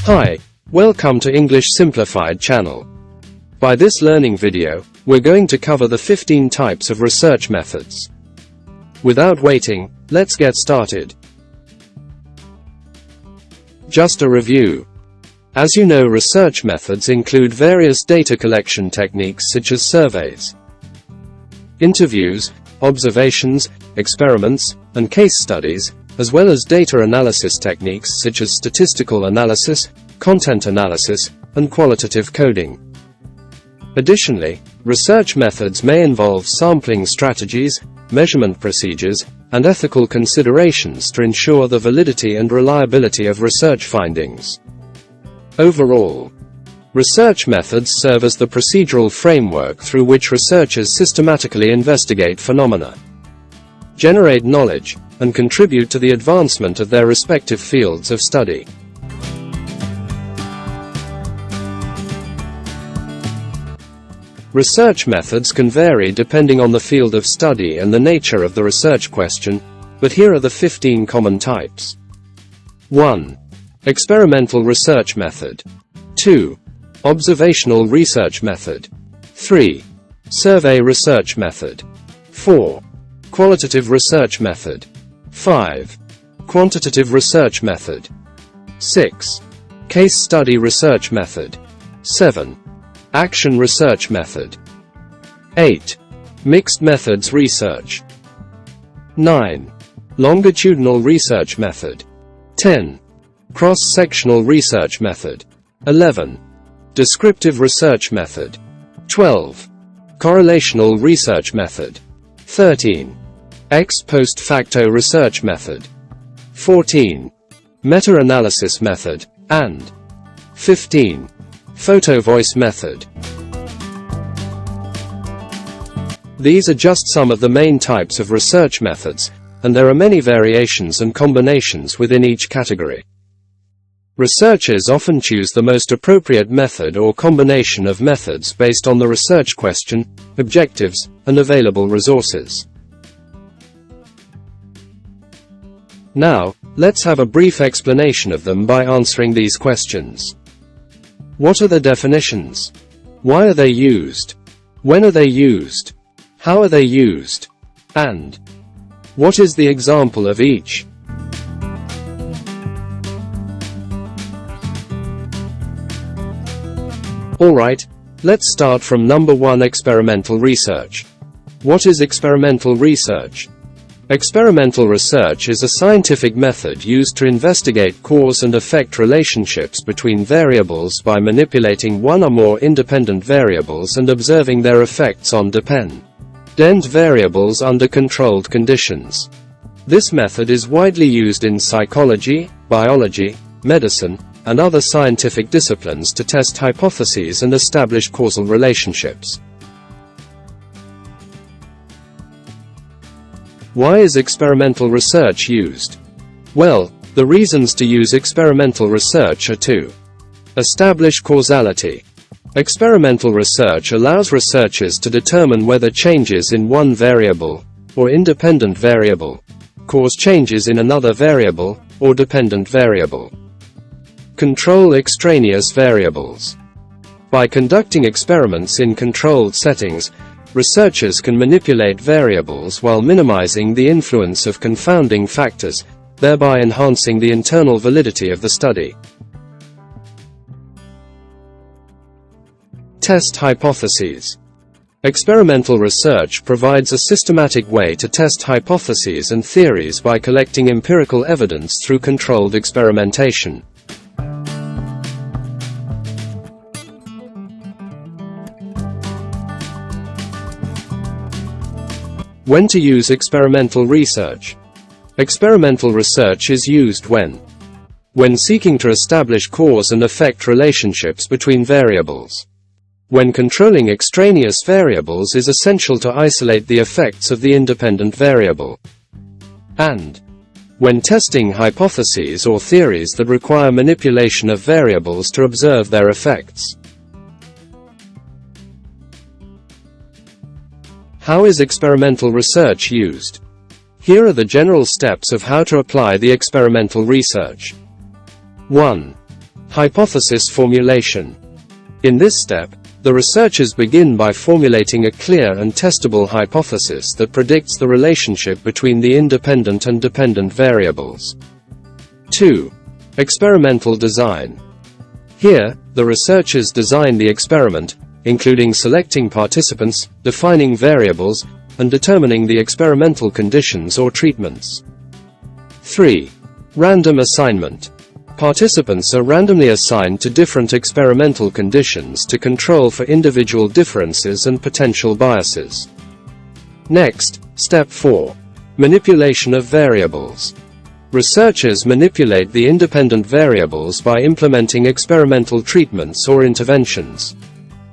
Hi, welcome to English Simplified channel. By this learning video, we're going to cover the 15 types of research methods. Without waiting, let's get started. Just a review. As you know, research methods include various data collection techniques such as surveys, interviews, observations, experiments, and case studies, as well as data analysis techniques such as statistical analysis, content analysis, and qualitative coding. Additionally, research methods may involve sampling strategies, measurement procedures, and ethical considerations to ensure the validity and reliability of research findings. Overall, research methods serve as the procedural framework through which researchers systematically investigate phenomena, generate knowledge, and contribute to the advancement of their respective fields of study. Research methods can vary depending on the field of study and the nature of the research question, but here are the 15 common types. 1. Experimental research method. 2. Observational research method. 3. Survey research method. 4. Qualitative research method. 5. Quantitative research method. 6. Case study research method. 7. Action research method. 8. Mixed methods research. 9. Longitudinal research method. 10. Cross-sectional research method. 11. Descriptive research method. 12. Correlational research method. 13. Ex post facto research method. 14. Meta-analysis method, and 15. Photo voice method. These are just some of the main types of research methods, and there are many variations and combinations within each category. Researchers often choose the most appropriate method or combination of methods based on the research question, objectives, and available resources. Now, let's have a brief explanation of them by answering these questions. What are the definitions? Why are they used? When are they used? How are they used? And what is the example of each? Alright, let's start from number 1. Experimental research. What is experimental research? Experimental research is a scientific method used to investigate cause and effect relationships between variables by manipulating one or more independent variables and observing their effects on dependent variables under controlled conditions. This method is widely used in psychology, biology, medicine, and other scientific disciplines to test hypotheses and establish causal relationships. Why is experimental research used? Well, the reasons to use experimental research are to establish causality. Experimental research allows researchers to determine whether changes in one variable, or independent variable, cause changes in another variable, or dependent variable. Control extraneous variables. By conducting experiments in controlled settings, researchers can manipulate variables while minimizing the influence of confounding factors, thereby enhancing the internal validity of the study. Test hypotheses. Experimental research provides a systematic way to test hypotheses and theories by collecting empirical evidence through controlled experimentation. When to use experimental research. Experimental research is used when seeking to establish cause and effect relationships between variables. When controlling extraneous variables is essential to isolate the effects of the independent variable. And when testing hypotheses or theories that require manipulation of variables to observe their effects. How is experimental research used? Here are the general steps of how to apply the experimental research. 1. Hypothesis formulation. In this step, the researchers begin by formulating a clear and testable hypothesis that predicts the relationship between the independent and dependent variables. 2. Experimental design. Here, the researchers design the experiment, including selecting participants, defining variables, and determining the experimental conditions or treatments. 3. Random assignment. Participants are randomly assigned to different experimental conditions to control for individual differences and potential biases. Next, Step 4. Manipulation of variables. Researchers manipulate the independent variables by implementing experimental treatments or interventions.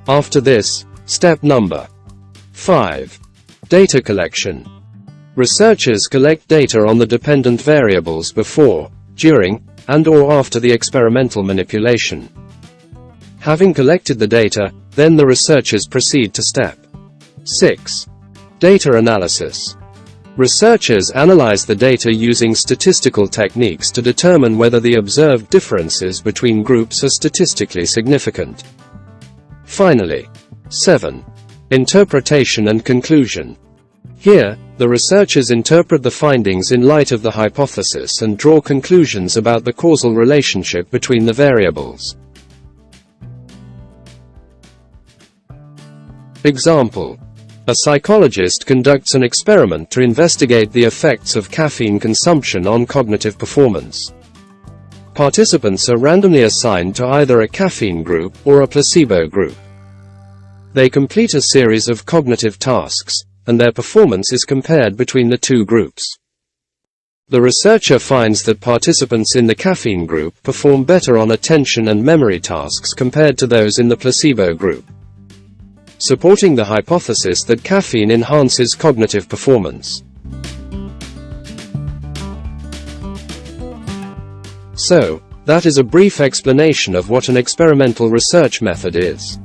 After this, step number 5. Data collection. Researchers collect data on the dependent variables before, during, and/or after the experimental manipulation. Having collected the data, then the researchers proceed to step 6. Data analysis. Researchers analyze the data using statistical techniques to determine whether the observed differences between groups are statistically significant. Finally, 7. Interpretation and conclusion. Here, the researchers interpret the findings in light of the hypothesis and draw conclusions about the causal relationship between the variables. Example. A psychologist conducts an experiment to investigate the effects of caffeine consumption on cognitive performance. Participants are randomly assigned to either a caffeine group or a placebo group. They complete a series of cognitive tasks, and their performance is compared between the two groups. The researcher finds that participants in the caffeine group perform better on attention and memory tasks compared to those in the placebo group, supporting the hypothesis that caffeine enhances cognitive performance. So, that is a brief explanation of what an experimental research method is.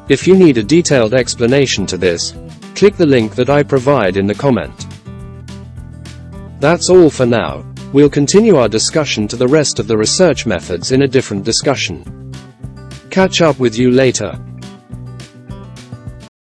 If you need a detailed explanation to this, click the link that I provide in the comment. That's all for now. We'll continue our discussion to the rest of the research methods in a different discussion. Catch up with you later.